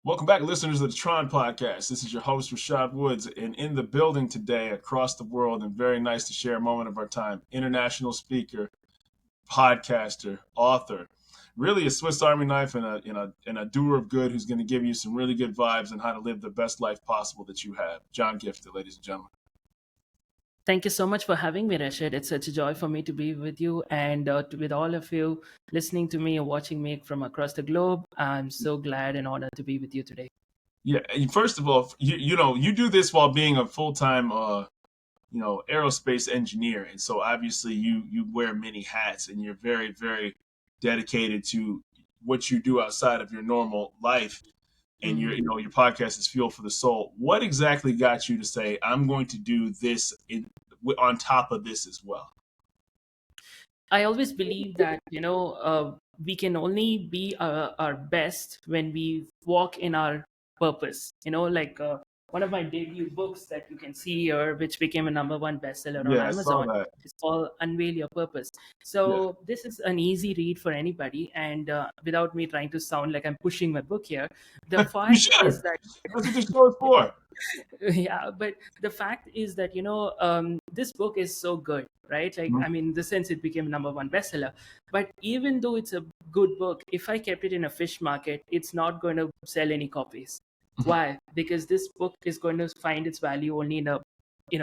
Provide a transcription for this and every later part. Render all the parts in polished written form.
Welcome back, listeners of the T.R.O.N Podcast. This is your host, Rashad Woods, and in the building today across the world, and very nice to share a moment of our time, international speaker, podcaster, author, really a Swiss Army knife and a doer of good who's going to give you some really good vibes on how to live the best life possible that you have. John Giftah, ladies and gentlemen. Thank you so much for having me, Rashid. It's such a joy for me to be with you and with all of you listening to me or watching me from across the globe. I'm so glad and honored to be with you today. Yeah, and first of all, you do this while being a full-time aerospace engineer, and so obviously you wear many hats, and you're very, very dedicated to what you do outside of your normal life. And your podcast is fuel for the soul. What exactly got you to say, I'm going to do this on top of this as well? I always believe that, we can only be our best when we walk in our purpose. One of my debut books that you can see here, which became a #1 bestseller on Yeah, I saw Amazon, that. is called Unveil Your Purpose. Yeah. So this is an easy read for anybody. And without me trying to sound like I'm pushing my book here, the You fact should. is that That's what this show is for. yeah, but the fact is that this book is so good, right? In the sense it became a #1 bestseller. But even though it's a good book, if I kept it in a fish market, it's not going to sell any copies. Why? Because this book is going to find its value only in a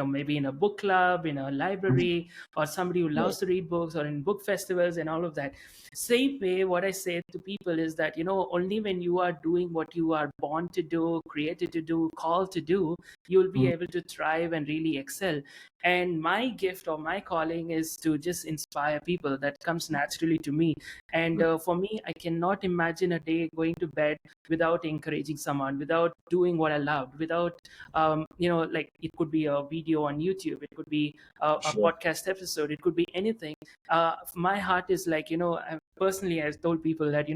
maybe in a book club, in a library, or somebody who loves to read books, or in book festivals and all of that. Same way, what I say to people is that only when you are doing what you are born to do, created to do, called to do, you'll be able to thrive and really excel. And my gift or my calling is to just inspire people. That comes naturally to me. And for me, I cannot imagine a day going to bed without encouraging someone, without doing what I loved, without like it could be a video on YouTube, it could be a Sure. podcast episode, it could be anything. My heart is like, personally, I've told people that,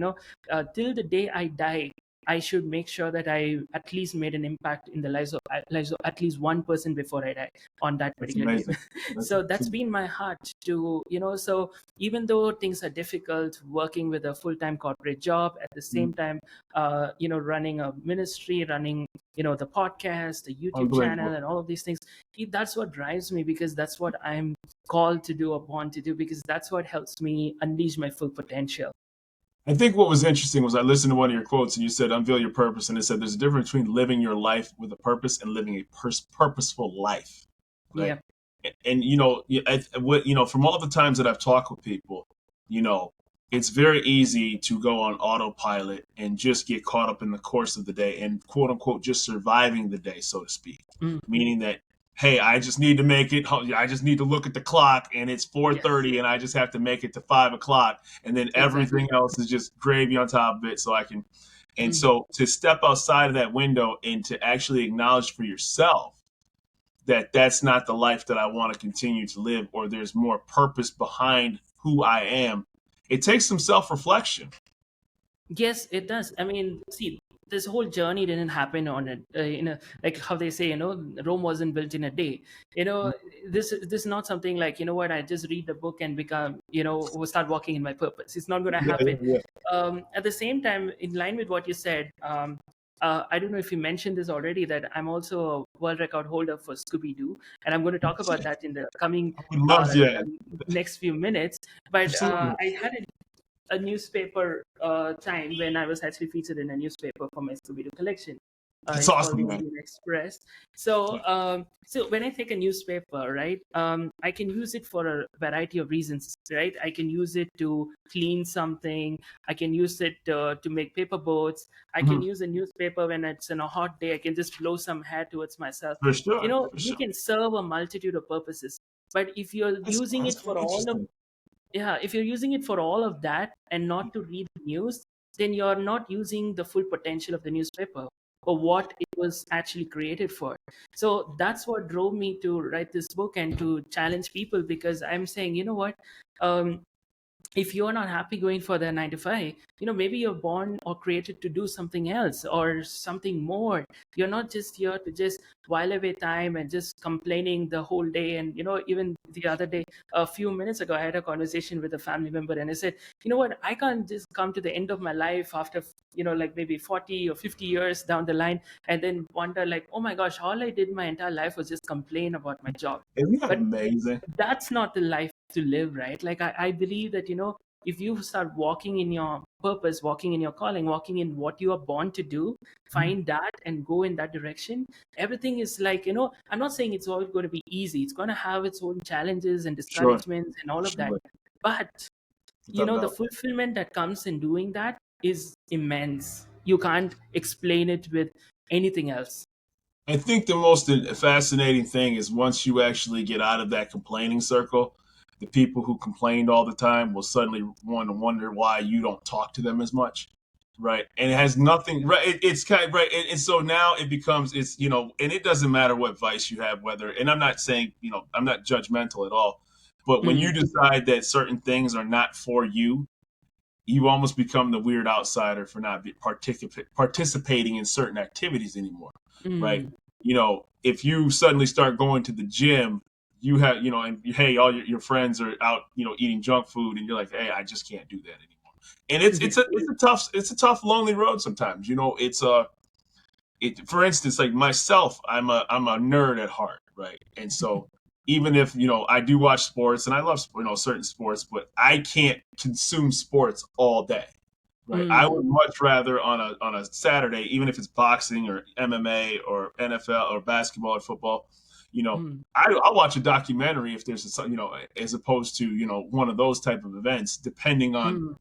till the day I die, I should make sure that I at least made an impact in the lives of at least one person before I die on that That's particular day. amazing. So that's been my heart to, so even though things are difficult, working with a full-time corporate job at the same time, running a ministry, running, the podcast, the YouTube channel, and all of these things, that's what drives me, because that's what I'm called to do or born to do, because that's what helps me unleash my full potential. I think what was interesting was I listened to one of your quotes, and you said, unveil your purpose. And it said there's a difference between living your life with a purpose and living a purposeful life. Right? Yeah. And, from all the times that I've talked with people, it's very easy to go on autopilot and just get caught up in the course of the day and quote unquote, just surviving the day, so to speak. Meaning that, hey, I just need to make it. I just need to look at the clock and it's 4:30 and I just have to make it to 5 o'clock. And then everything else is just gravy on top of it. So I can, and so to step outside of that window and to actually acknowledge for yourself that that's not the life that I want to continue to live, or there's more purpose behind who I am. It takes some self-reflection. Yes, it does. I mean, see, this whole journey didn't happen on a, like how they say, Rome wasn't built in a day. This is not something like, what, I just read the book and become, will start walking in my purpose. It's not going to happen. At the same time, in line with what you said, I don't know if you mentioned this already, that I'm also a world record holder for Scooby-Doo, and I'm going to talk about that in the coming next few minutes. But I had a newspaper time when I was actually featured in a newspaper for my Scooby-Doo collection. That's it's awesome, called the man. Indian Express. So, so when I take a newspaper, right, I can use it for a variety of reasons, right? I can use it to clean something. I can use it to make paper boats. I can use a newspaper when it's in a hot day. I can just blow some hair towards myself. For sure. You can serve a multitude of purposes. But if you're using it for all of if you're using it for all of that and not to read the news, then you're not using the full potential of the newspaper or what it was actually created for. So that's what drove me to write this book and to challenge people, because I'm saying, if you're not happy going for the 9 to 5, maybe you're born or created to do something else or something more. You're not just here to just while away time and just complaining the whole day. And even the other day, a few minutes ago, I had a conversation with a family member, and I said, you know what, I can't just come to the end of my life after like maybe 40 or 50 years down the line and then wonder like, oh my gosh, all I did my entire life was just complain about my job. Isn't that But amazing? that's not the life to live, right? Like I believe that if you start walking in your purpose, walking in your calling, walking in what you are born to do, find that and go in that direction, everything is like, I'm not saying it's all going to be easy. It's going to have its own challenges and Sure, discouragements and all of that. sure. But Without a the doubt. fulfillment that comes in doing that is immense. You can't explain it with anything else. I think the most fascinating thing is once you actually get out of that complaining circle, the people who complained all the time will suddenly want to wonder why you don't talk to them as much, right? And it has nothing, right? It's kind of right, and so now it becomes it's and it doesn't matter what vice you have, whether. And I'm not saying I'm not judgmental at all, but when you Mm, decide that certain things are not for you, you almost become the weird outsider for not participating in certain activities anymore, right? mm, If you suddenly start going to the gym, you have, and hey, all your friends are out, eating junk food, and you're like, hey, I just can't do that anymore. And it's a tough, lonely road sometimes. For instance, like myself, I'm a nerd at heart, right? And so even if I do watch sports and I love certain sports, but I can't consume sports all day, right? I mm, would much rather on a Saturday, even if it's boxing or MMA or NFL or basketball or football, mm, I'll watch a documentary if there's as opposed to one of those type of events, depending on mm,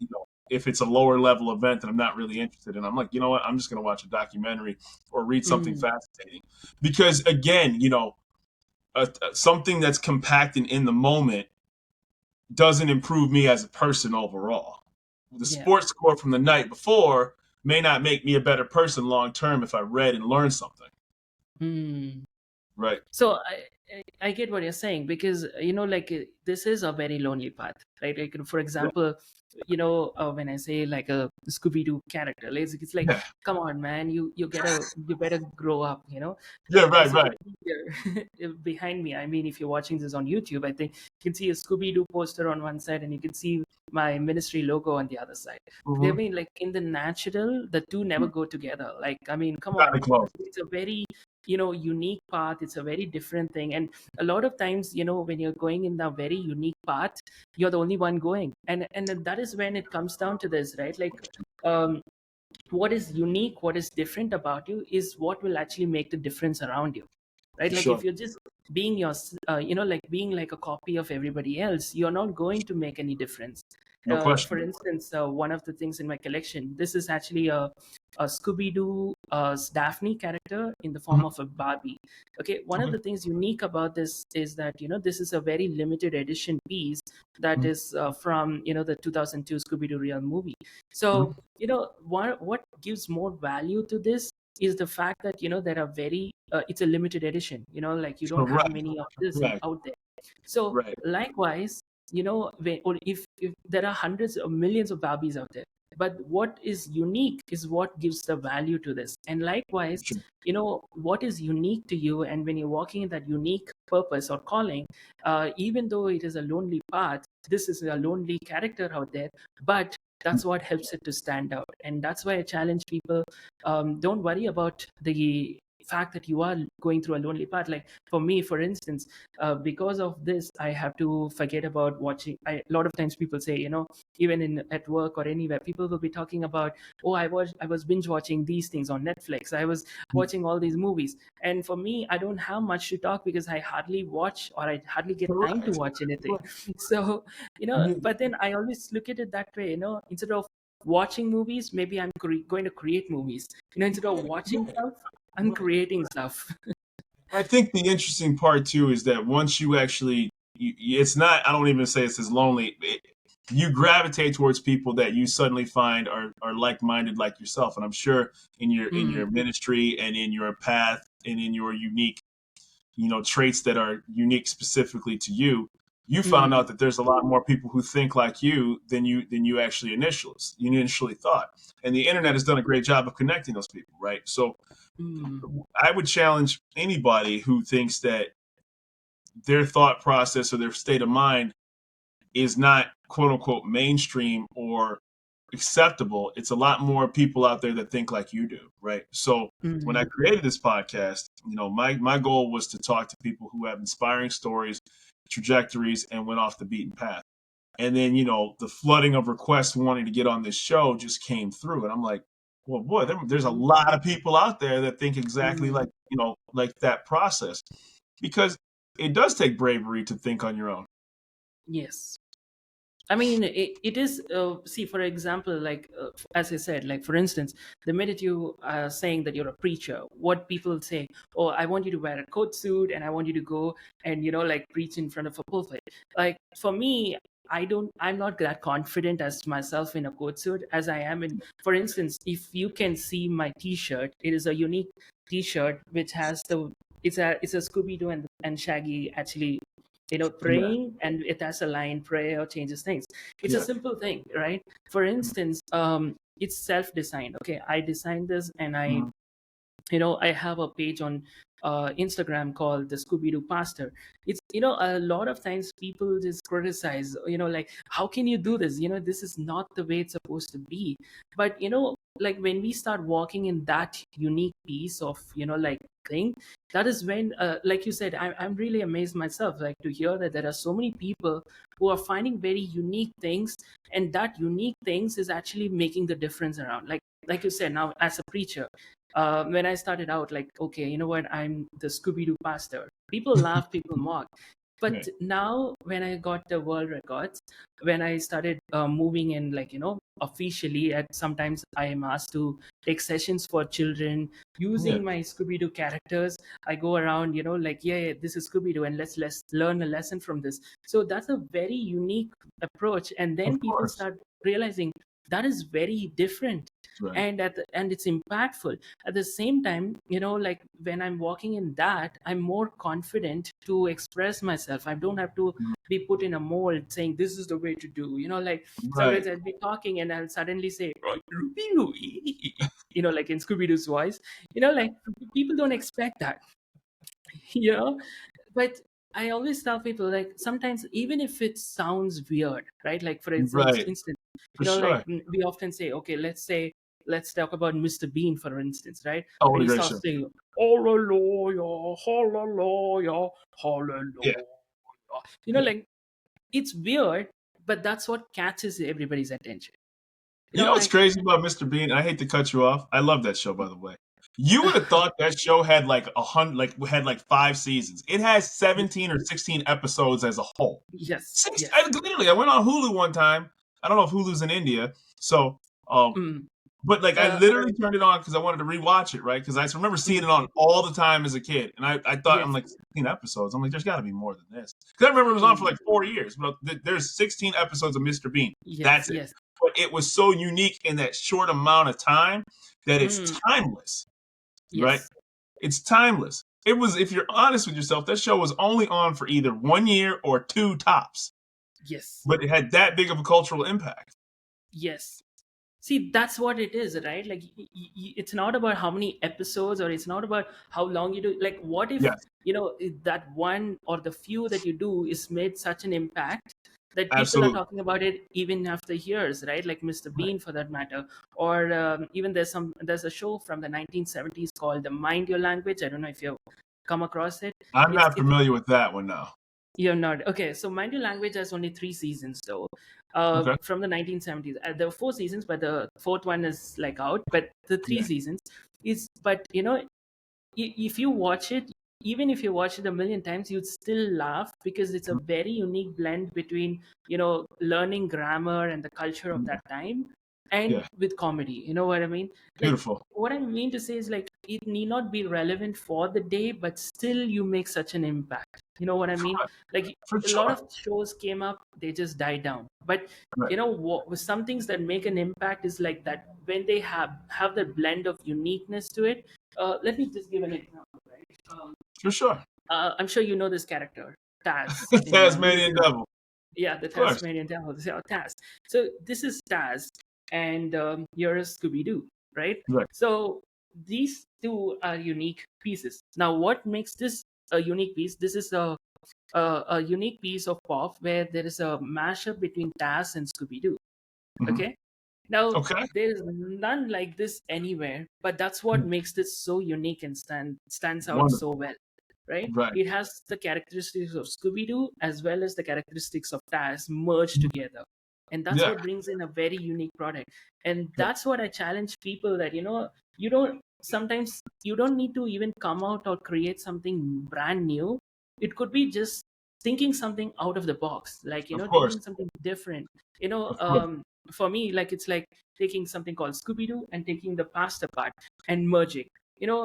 if it's a lower level event that I'm not really interested in. I'm like, you know what, I'm just going to watch a documentary or read something mm. fascinating, because again, something that's compacted in the moment doesn't improve me as a person overall. The Yeah. sports score from the night before may not make me a better person long term if I read and learned something. Mm. Right. So I get what you're saying, because like this is a very lonely path, right? Like for Yeah. example, when I say like a Scooby Doo character, it's like, Yeah. come on, man, you better grow up, Yeah. Right. as you can Right. see here behind me. I mean, if you're watching this on YouTube, I think you can see a Scooby Doo poster on one side, and you can see my ministry logo on the other side. I Mm-hmm. mean, like in the natural, the two never go together. Like, I mean, come Not on, close. it's a very unique path. It's a very different thing, and a lot of times when you're going in a very unique path, you're the only one going, and that is when it comes down to this, right? Like, um what is unique, what is different about you is what will actually make the difference around you, right? For Like if sure. you're just being like being like a copy of everybody else, you're not going to make any difference. No For question. instance, one of the things in my collection, this is actually a Scooby-Doo Daphne character in the form Mhm. of a Barbie. Okay, one of Okay. the things unique about this is that this is a very limited edition piece that Mhm. is from the 2002 Scooby-Doo real movie. So Mhm. what gives more value to this is the fact that there are very it's a limited edition, like you don't have Right. many of this Right. out there. So Right. likewise, or if there are hundreds of millions of Barbies out there, but what is unique is what gives the value to this. And likewise, Sure. what is unique to you, and when you're walking in that unique purpose or calling, even though it is a lonely path, this is a lonely character out there, but that's what helps it to stand out. And that's why I challenge people, don't worry about the fact that you are going through a lonely path. Like for me, for instance, because of this, I have to forget about watching. A lot of times people say, even in at work or anywhere, people will be talking about, oh, I was binge watching these things on Netflix, I was watching all these movies. And for me, I don't have much to talk because I hardly watch, or I hardly get time to Correct. watch anything. Right. So You- but then I always look at it that way, instead of watching movies, maybe I'm going to create movies. Instead of watching right. stuff, I'm Right. creating stuff. I think the interesting part too is that once you actually, it's not. I don't even say it's as lonely. You gravitate towards people that you suddenly find are like minded like yourself, and I'm sure in your Mm, ministry and in your path and in your unique traits that are unique specifically to you. you found Mm, out that there's a lot more people who think like you than you actually initially thought. And the internet yes. has done a great job of connecting those people, right? So Mm, I would challenge anybody who thinks that their thought process or their state of mind is not quote unquote mainstream or acceptable. It's a lot more people out there that think like you do, right? So when I mm, created this podcast, my goal was to talk to people who have inspiring stories, trajectories, and went off the beaten path. And then, the flooding of requests wanting to get on this show just came through. And I'm like, well, boy, there's a mm, lot of people out there that think exactly mm, like that process, because it does take bravery to think on your own. yes. I mean, it is, see, for example, like, as I said, like, for instance, the minute you are saying that you're a preacher, what people say, oh, I want you to wear a coat suit and I want you to go and, like, preach in front of a pulpit. Like, for me, I'm not that confident as myself in a coat suit as I am in, for instance, if you can see my t-shirt, it is a unique t-shirt which has it's a Scooby-Doo and Shaggy actually Yeah, praying, and it has a line, prayer changes things. It's a yeah, simple thing, right? For instance, it's self-designed. Okay, I designed this, and mhm, I have a page on Instagram called the Scooby-Doo Pastor. It's, a lot of times people just criticize, like, how can you do this? This is not the way it's supposed to be. But, like, when we start walking in that unique piece of, like, thing, that is when, like you said, I'm really amazed myself, like, to hear that there are so many people who are finding very unique things, and that unique things is actually making the difference around. Like you said, now as a preacher, when I started out, like, okay, you know what, I'm the Scooby Doo pastor. People laugh, people mock. yeah, But now, when I got the world records, when I started moving in, like, officially, at sometimes I am asked to take sessions for children yeah. using my Scooby Doo characters. I go around, like, yeah, this is Scooby Doo, and let's learn a lesson from this. So that's a very unique approach, and Of then people course, start realizing that is very different, right, and it's impactful. At the same time, like, when I'm walking in that, I'm more confident to express myself. I don't have to mhm, be put in a mold saying this is the way to do, like, right, sometimes I'll be talking and I'll suddenly say, "Right, Ruby Louie," like in Scooby-Doo's voice. Like, people don't expect that. you know but I always tell people, like, sometimes, even if it sounds weird, right? Like, for instance, right, for like, sure. we often say, okay, let's talk about Mr. Bean, for instance, right? Oh, When what a he great starts show. saying, hallelujah, hallelujah, Yeah, hallelujah, yeah. like, it's weird, but that's what catches everybody's attention. You know what's Like, crazy about Mr. Bean? I hate to cut you off. I love that show, by the way. You would have thought that show had like 100, had like 5 seasons. It has 17 or 16 episodes as a whole. yes, Six. yes. Literally, I went on Hulu one time. I don't know if Hulu's in India, so Mm, but like I uh, literally turned it on because I wanted to rewatch it, right? Because I remember seeing it mm, on all the time as a kid, and I thought, I'm yes. like, 16 episodes. I'm like, there's got to be more than this. Because I remember it was on for Mm, like 4 years. But there's 16 episodes of Mr. Bean. yes, That's it. yes. But it was so unique in that short amount of time that it's Mm, timeless, right? yes, It's timeless. It was, if you're honest with yourself, that show was only on for either 1 year or two tops, yes, but it had that big of a cultural impact. yes. See, that's what it is, right? Like, it's not about how many episodes, or it's not about how long you do. Like, what if, Yes, that one or the few that you do is made such an impact that people are absolutely. talking about it even after years, right? Like Mr. Right. Bean, for that matter. Or even there's a show from the 1970s called the Mind Your Language. I don't know if you've come across it. I'm It's not it's familiar with that one now. You're not. Okay, so Mind Your Language has only 3 seasons, though, Okay. from the 1970s. There were 4 seasons, but the fourth one is, like, out. But the three Yeah. seasons is, but, if you watch it, even if you watch it a million times, you'd still laugh, because it's a very unique blend between, learning grammar and the culture of that time, and Yeah. with comedy. You know what I mean? Like, Beautiful. what I mean to say is, like, it need not be relevant for the day, but still you make such an impact. You know what I mean? Like, For a lot sure. of shows came up, they just died down. But, Right. with some things that make an impact is like that, when they have that blend of uniqueness to it. Let me just give an example, right? For sure. I'm sure you know this character, Taz in Tasmanian music. devil. Yeah, the Of course. Tasmanian devil, Taz. So this is Taz, and you're a Scooby Doo, right? Right. So these two are unique pieces. Now, what makes this a unique piece? This is a unique piece of pop where there is a mashup between Taz and Scooby Doo. Hmm. Okay. Now, Okay. there is none like this anywhere, but that's what makes this so unique and stands out so Wonderful. well, right? Right. It has the characteristics of Scooby Doo as well as the characteristics of Taz merged together. And that's Yeah. what brings in a very unique product. And Right. that's what I challenge people that, you don't sometimes you don't need to even come out or create something brand new. It could be just thinking something out of the box, like, Of course. taking something different, Of course. for me, like, it's like taking something called Scooby-Doo and taking the past apart and merging,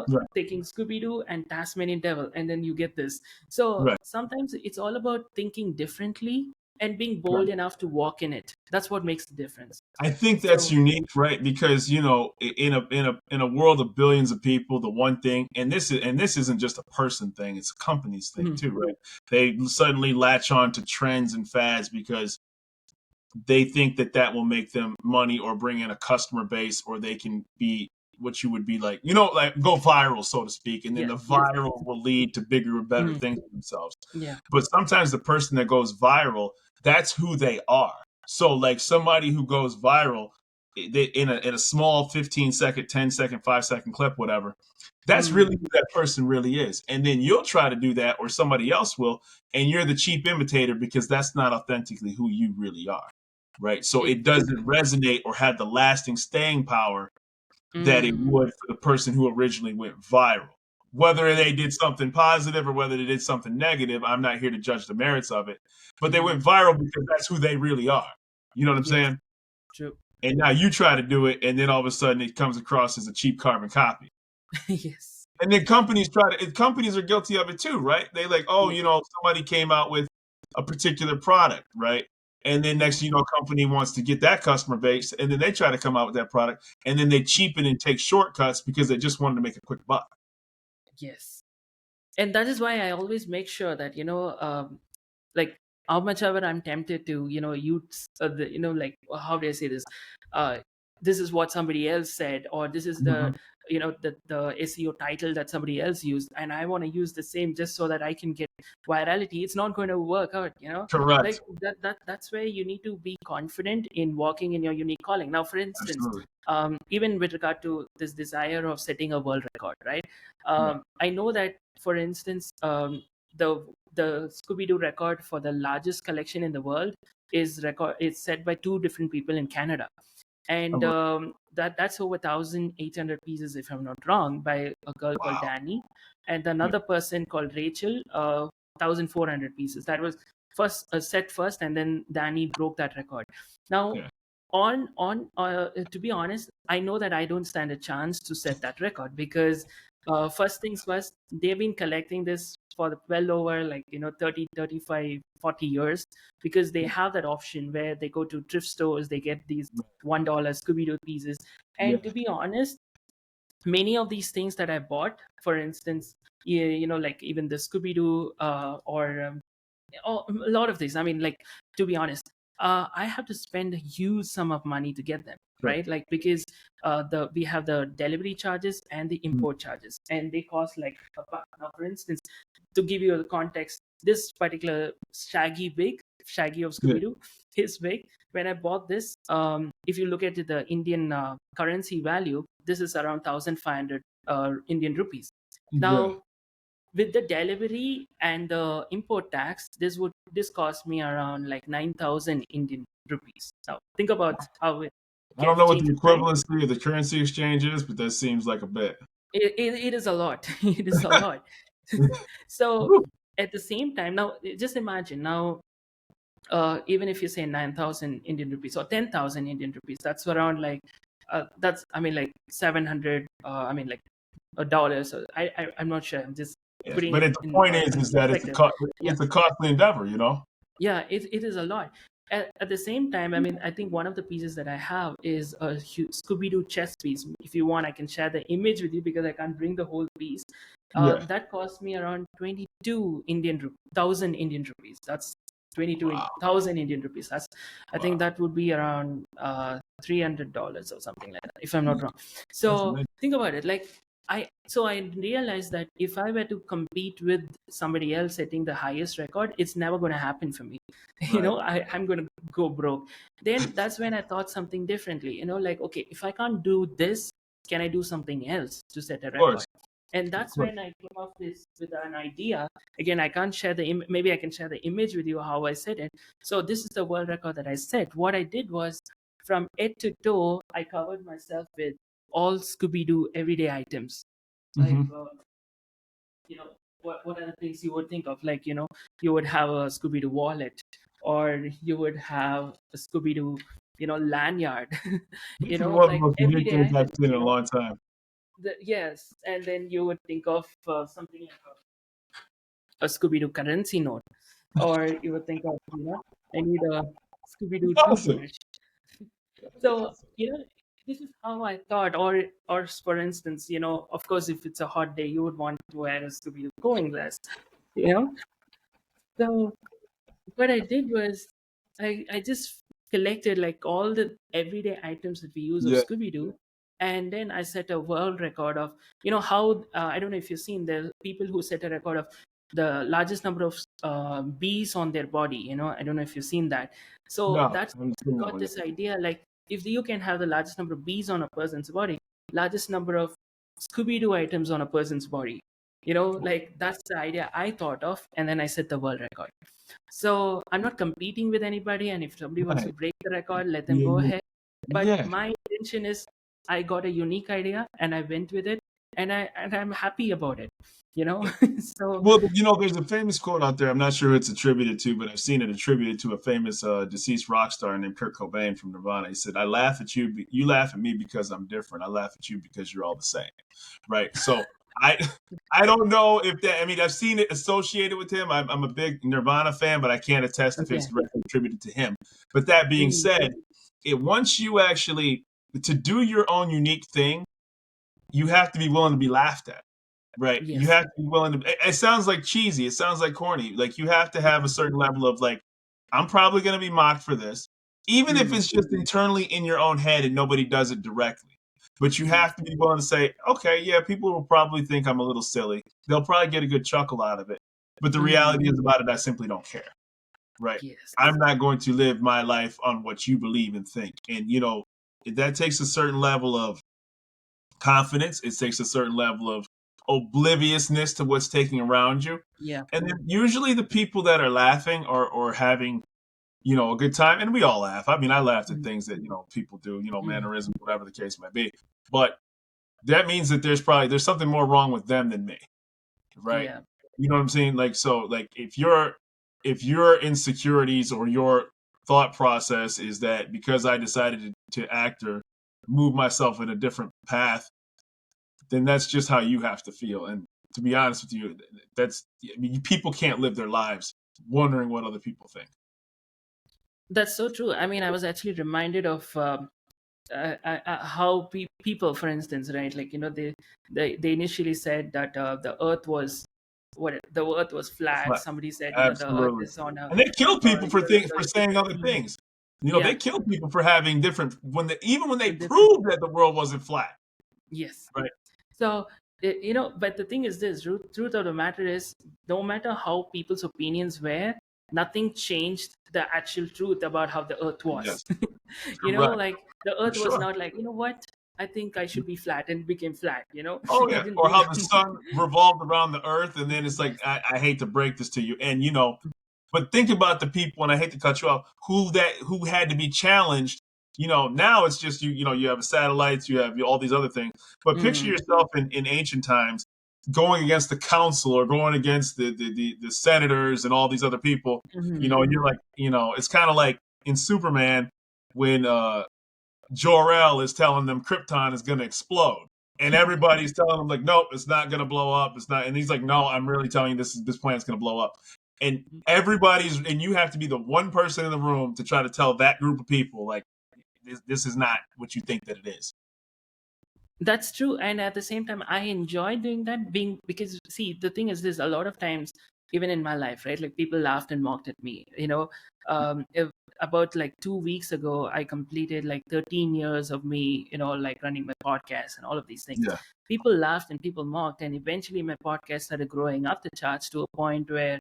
Right. taking Scooby-Doo and Tasmanian Devil, and then you get this. So Right. sometimes it's all about thinking differently and being Right. bold enough to walk in it. That's what makes the difference. I think that's So unique, right? Because in a world of billions of people, the one thing, and this isn't just a person thing; it's a company's thing mhm, too, right? They suddenly latch on to trends and fads because they think that that will make them money or bring in a customer base, or they can be what you would be like, like go viral, so to speak, and then yes, the yes, viral will lead to bigger and better mhm, things for themselves. yeah, But sometimes the person that goes viral, that's who they are. So like somebody who goes viral in a small 15-second, 10-second, 5-second clip, whatever, that's really mm, who that person really is. And then you'll try to do that, or somebody else will, and you're the cheap imitator because that's not authentically who you really are. Right. So it doesn't exactly. resonate or have the lasting staying power that it Mm, would for the person who originally went viral. Whether they did something positive or whether they did something negative, I'm not here to judge the merits of it. But they mhm, went viral because that's who they really are. You know what I'm yes, saying? true. And now you try to do it, and then all of a sudden it comes across as a cheap carbon copy. Yes, And then companies are guilty of it too, right? They like, oh, yes, somebody came out with a particular product, right? And then next mhm, thing you know, a company wants to get that customer base, and then they try to come out with that product, and then they cheapen and take shortcuts because they just wanted to make a quick buck. yes. And that is why I always make sure that, like, how much ever I'm tempted to, use like, how do I say this, uh this is what somebody else said, or this is the Mhm. the SEO title that somebody else used, and I want to use the same just so that I can get virality. It's not going to work out, Correct. like that's where you need to be confident in walking in your unique calling. Now, for instance, Absolutely. even with regard to this desire of setting a world record, right? Right. I know that, for instance, the Scooby-Doo record for the largest collection in the world is set by two different people in Canada, All and right. that's over 1,800 pieces, if I'm not wrong, by a girl called Wow. Danny, and Yeah. another person called Rachel, 1,400 pieces. That was first set first, and then Danny broke that record. Now, Yeah. on to be honest, I know that I don't stand a chance to set that record because first things first, they've been collecting this for well over, like, 30, 35, 40 years, because they have that option where they go to thrift stores, they get these $1 Scooby-Doo pieces. Yeah. And to be honest, many of these things that I bought, for instance, like even the Scooby-Doo, or a lot of things. I mean, like, to be honest, I have to spend a huge sum of money to get them, Sure. right? Like, because the we have the delivery charges and the Mm. import charges, and they cost like a buck. Now, for instance, to give you the context, this particular Shaggy of Yeah. Scooby-Doo, his wig, when I bought this, if you look at the Indian currency value, this is around 1,500 Indian rupees. Yeah. Now, with the delivery and the import tax, this cost me around like 9,000 Indian rupees. Now, think about how it I don't gets know what the changes, right? equivalency of the currency exchange is, but that seems like a bet. It is a lot. It is a lot. So Woo. at the same time, now just imagine now, even if you say 9,000 Indian rupees or 10,000 Indian rupees, that's around like, that's, I mean, like 700, I mean, like a dollar. So I'm not sure. I'm just Yeah. putting But it the in point is that it's a perspective. Yeah. it's a costly endeavor, Yeah, it is a lot. At the same time, I mean, I think one of the pieces that I have is a Scooby-Doo chess piece. If you want, I can share the image with you because I can't bring the whole piece. Yeah. That cost me around 22,000 Indian rupees. That's Wow. 22,000 Indian rupees. I think that would be around $300 or something like that, if I'm not wrong. That's So amazing. think about it. Like I realized that if I were to compete with somebody else setting the highest record, it's never going to happen for me. Right. I'm going to go broke. Then that's when I thought something differently. Like, okay, if I can't do this, can I do something else to set a Of record? course. And Of that's course. when I came up with an idea. Again, I can't share maybe I can share the image with you how I set it. So this is the world record that I set. What I did was, from head to toe, I covered myself with all Scooby-Doo everyday items. Like, Mm-hmm. what are the things you would think of? Like, you would have a Scooby-Doo wallet, or you would have a Scooby-Doo, lanyard. This is one of the Like most unique everyday things I've items. seen in a long time. Yes, and then you would think of something like a Scooby-Doo currency note, or you would think of, I need a Scooby-Doo Awesome. toothbrush. So, this is how I thought. Or for instance, of course, if it's a hot day, you would want to wear a Scooby-Doo going glass. You know. So what I did was, I just collected like all the everyday items that we use of Yeah. Scooby Doo, and then I set a world record of, how, I don't know if you've seen, there people who set a record of the largest number of bees on their body. I don't know if you've seen that. So No, that's I haven't seen that got one yet. this idea, like, if you can have the largest number of bees on a person's body, largest number of Scooby Doo items on a person's body. Like, that's the idea I thought of, and then I set the world record. So I'm not competing with anybody, and if somebody wants to Right. break the record, let them go Yeah. ahead. But Yeah. my intention is, I got a unique idea and I went with it, and I'm happy about it. So Well, there's a famous quote out there. I'm not sure who it's attributed to, but I've seen it attributed to a famous deceased rock star named Kurt Cobain from Nirvana. He said, "I laugh at you. You laugh at me because I'm different. I laugh at you because you're all the same." Right. So I I don't know if that. I mean, I've seen it associated with him. I'm a big Nirvana fan, but I can't attest if okay. it's directly attributed to him. But that being Mm, said, once you actually to do your own unique thing, you have to be willing to be laughed at. Right. You yes. have to be willing to. It sounds like cheesy. It sounds like corny. Like you have to have a certain level of like, I'm probably going to be mocked for this, even if Mm, it's just internally in your own head and nobody does it directly. But you yes. have to be willing to say, okay, yeah, people will probably think I'm a little silly. They'll probably get a good chuckle out of it. But the Mm, reality is about it, I simply don't care. Right. yes. I'm not going to live my life on what you believe and think. And, that takes a certain level of confidence. It takes a certain level of obliviousness to what's taking around you. Yeah. And then usually the people that are laughing or having, a good time, and we all laugh. I mean, I laughed at Mm, things that, people do, mm, mannerisms, whatever the case might be. But that means that there's something more wrong with them than me. Right. yeah. You know what I'm saying? Like, so like if your insecurities or your thought process is that because I decided to act or move myself in a different path, then that's just how you have to feel. And to be honest with you, people can't live their lives wondering what other people think. That's so true. I mean, I was actually reminded of how people, for instance, right? Like, they initially said that the Earth was the Earth was flat. But Somebody said, the Earth absolutely. is on a And they kill people for for saying other Mhm. things. Yeah, They kill people for having different even when they different. proved that the world wasn't flat. Yes. Right. So, but the thing is this: truth of the matter is, no matter how people's opinions were, nothing changed the actual truth about how the Earth was. Yes. Correct. Like, the For Earth was sure. not like, what, I think I should be flat, and it became flat. Oh It yeah. didn't Or do how the that. sun revolved around the earth, and then it's like Yes. I hate to break this to you, and but think about the people, and I hate to cut you off, who had to be challenged. Now it's just you have satellites, you have all these other things. But picture Mm, yourself in ancient times going against the council or going against the senators and all these other people. And mhm. you're like, it's kind of like in Superman when Jor-El is telling them Krypton is going to explode. And everybody's telling him, like, nope, it's not going to blow up. It's not. And he's like, no, I'm really telling you this planet's going to blow up. And and you have to be the one person in the room to try to tell that group of people, like, this is not what you think that it is. That's true. And at the same time, I enjoy doing that because see, the thing is this, a lot of times, even in my life, right? Like people laughed and mocked at me, about like 2 weeks ago, I completed like 13 years of me, like running my podcast and all of these things. Yeah. People laughed and people mocked. And eventually my podcast started growing up the charts to a point where,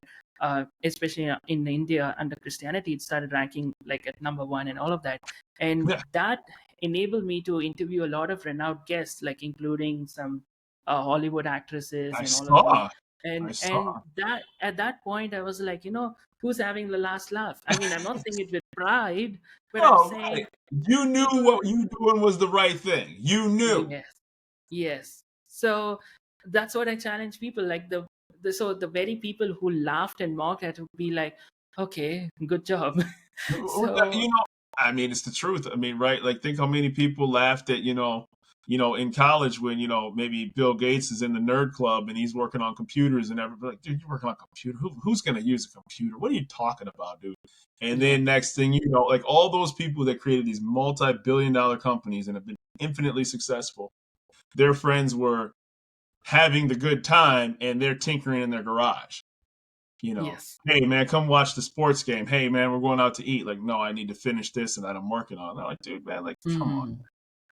especially in India under Christianity, it started ranking like at number one and all of that. And Yeah. that enabled me to interview a lot of renowned guests, like including some Hollywood actresses I and all of those. saw. I And saw. that at that point, I was like, who's having the last laugh? I mean, I'm not saying it with pride, but I'm Oh, saying right. You knew people. what you doing was the right thing. You knew. Yes, yes. So that's what I challenge people. Like the very people who laughed and mocked at would be like, okay, good job. So You know, I mean, it's the truth. I mean, right? Like, think how many people laughed at, in college when, maybe Bill Gates is in the nerd club and he's working on computers and everybody like, dude, you're working on a computer. Who's going to use a computer? What are you talking about, dude? And yeah, then next thing you know, like all those people that created these multi-billion-dollar companies and have been infinitely successful, their friends were having the good time and they're tinkering in their garage. yes. Hey man, come watch the sports game. Hey man, we're going out to eat. Like, no, I need to finish this and that I'm working on. They're like, dude, man, like, come on. Mm.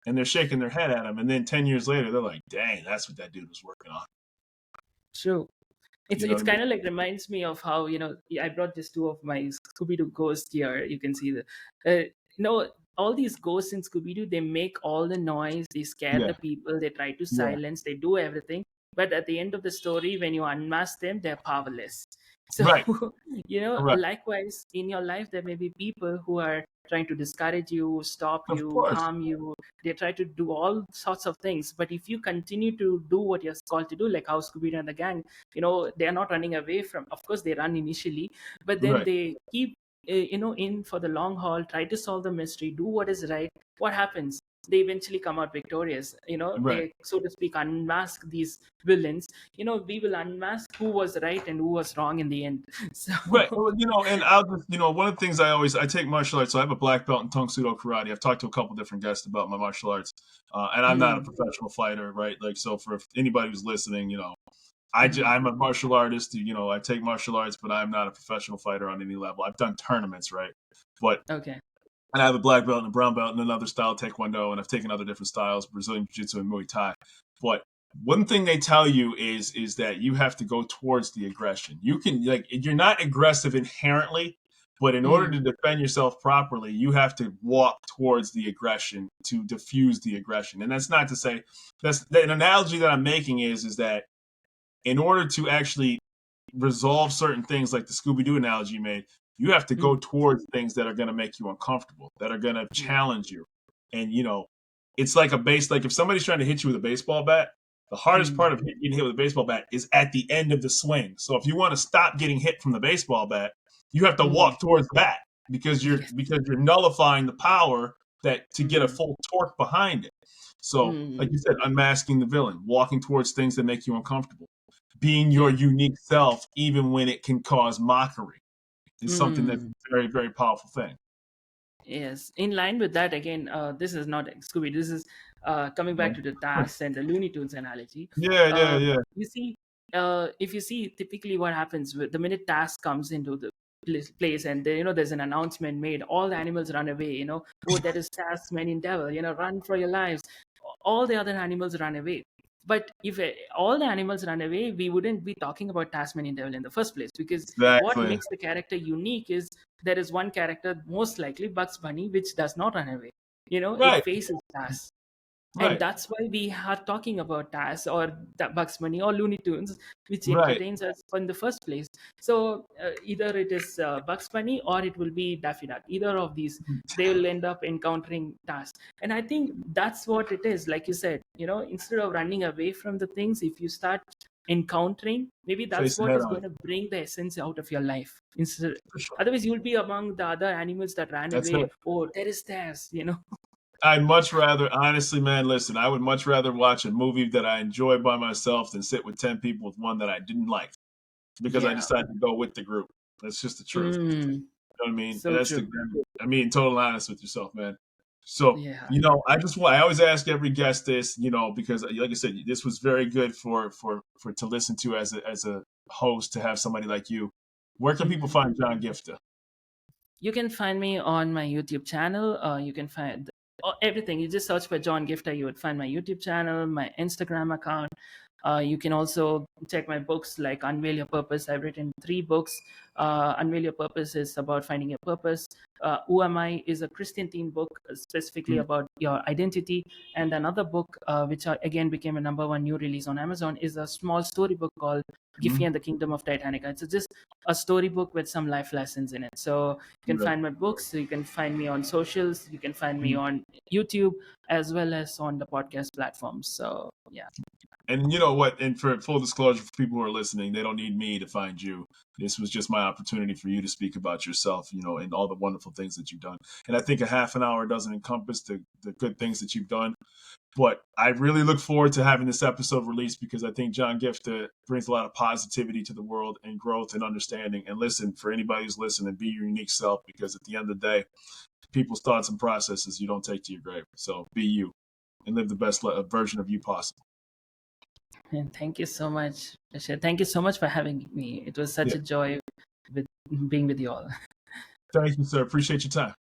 And they're shaking their head at him. And then 10 years later, they're like, dang, that's what that dude was working on. True. It's You know it's what I mean? kind of like reminds me of how I brought just two of my Scooby Doo ghosts here. You can see the, all these ghosts in Scooby Doo. They make all the noise. They scare Yeah, the people. They try to yeah, silence. They do everything. But at the end of the story, when you unmask them, they're powerless. So right, right. likewise in your life, there may be people who are trying to discourage you, stop Of you, course. harm you. They try to do all sorts of things. But if you continue to do what you're called to do, like how Scooby Doo and the gang, they're not running away from, of course they run initially, but then Right, they keep in for the long haul, try to solve the mystery, do what is right. What happens? They eventually come out victorious. right. They, so to speak, unmask these villains. We will unmask who was right and who was wrong in the end. So Right. Well, and I'll just, one of the things I take martial arts. So I have a black belt in Tung Sudo Karate. I've talked to a couple different guests about my martial arts, and I'm not a mm, professional fighter, right? Like, so for anybody who's listening, mm, I'm a martial artist. I take martial arts, but I'm not a professional fighter on any level. I've done tournaments, right? But okay. and I have a black belt and a brown belt and another style Taekwondo, and I've taken other different styles, Brazilian Jiu-Jitsu and Muay Thai. But one thing they tell you is that you have to go towards the aggression. You can you're not aggressive inherently, but in order to mm, defend yourself properly, you have to walk towards the aggression to diffuse the aggression. And that's not to say that's an analogy that I'm making is that in order to actually resolve certain things like the Scooby-Doo analogy you made, you have to go mm, towards things that are going to make you uncomfortable, that are going to yeah. challenge you. And, it's like like if somebody's trying to hit you with a baseball bat, the hardest Mm, part of getting hit with a baseball bat is at the end of the swing. So if you want to stop getting hit from the baseball bat, you have to mm, walk towards the bat because you're yes. nullifying the power that to get a Mm, full torque behind it. So, like mm, you said, unmasking the villain, walking towards things that make you uncomfortable, being your yeah. unique self, even when it can cause mockery, is something that's Mm. a very, very powerful thing. Yes, in line with that, again, this is not Scooby. This is coming back to the TAS and the Looney Tunes analogy. Yeah, yeah, Uh, yeah. you see, if you see, typically what happens with the minute TAS comes into the place, and there, there's an announcement made, all the animals run away. Oh, that is Tasmanian devil. Run for your lives. All the other animals run away. But if all the animals run away, we wouldn't be talking about Tasmanian devil in the first place, because what Exactly. makes the character unique is there is one character, most likely Bugs Bunny, which does not run away. It Right, faces TAS. And right, that's why we are talking about TAS or Bugs Bunny or Looney Tunes, which right. entertains us in the first place. So either it is Bugs Bunny or it will be Daffy Duck. Either of these, they will end up encountering TAS. And I think that's what it is. Like you said, instead of running away from the things, if you start encountering, maybe that's Face it what head is on. going to bring the essence out of your life. Instead, For sure. otherwise, you'll be among the other animals that ran That's away. it. Oh, there is TAS. I'd much rather, honestly, man, listen, I would much rather watch a movie that I enjoy by myself than sit with 10 people with one that I didn't like because I Yeah. decided to go with the group. That's just the truth. Mm. You know what I mean? And So that's true. I mean, total honest with yourself, man. So, Yeah. I always ask every guest this, because like I said, this was very good for to listen to as a host, to have somebody like you. Where can people Mhm. find John Giftah? You can find me on my YouTube channel. You can find everything. You just search for John Giftah. You would find my YouTube channel, my Instagram account. You can also check my books like Unveil Your Purpose. I've written 3 books. Unveil Your Purpose is about finding your purpose. Who Am I is a Christian theme book, specifically Mm, about your identity. And another book, which again became a #1 new release on Amazon, is a small storybook called Giffy mm, and the Kingdom of Titanica. It's just a storybook with some life lessons in it. So you can right. find my books. You can find me on socials. You can find me Mm. on YouTube as well as on the podcast platforms. So yeah. And you know what? And for full disclosure, for people who are listening, they don't need me to find you. This was just my opportunity for you to speak about yourself, and all the wonderful things that you've done. And I think a half an hour doesn't encompass the good things that you've done. But I really look forward to having this episode released, because I think John Giftah brings a lot of positivity to the world, and growth and understanding. And listen, for anybody who's listening, be your unique self, because at the end of the day, people's thoughts and processes you don't take to your grave. So be you and live the best version of you possible. And thank you so much, Rashid. Thank you so much for having me. It was such Yeah. a joy with being with you all. Thank you, sir. Appreciate your time.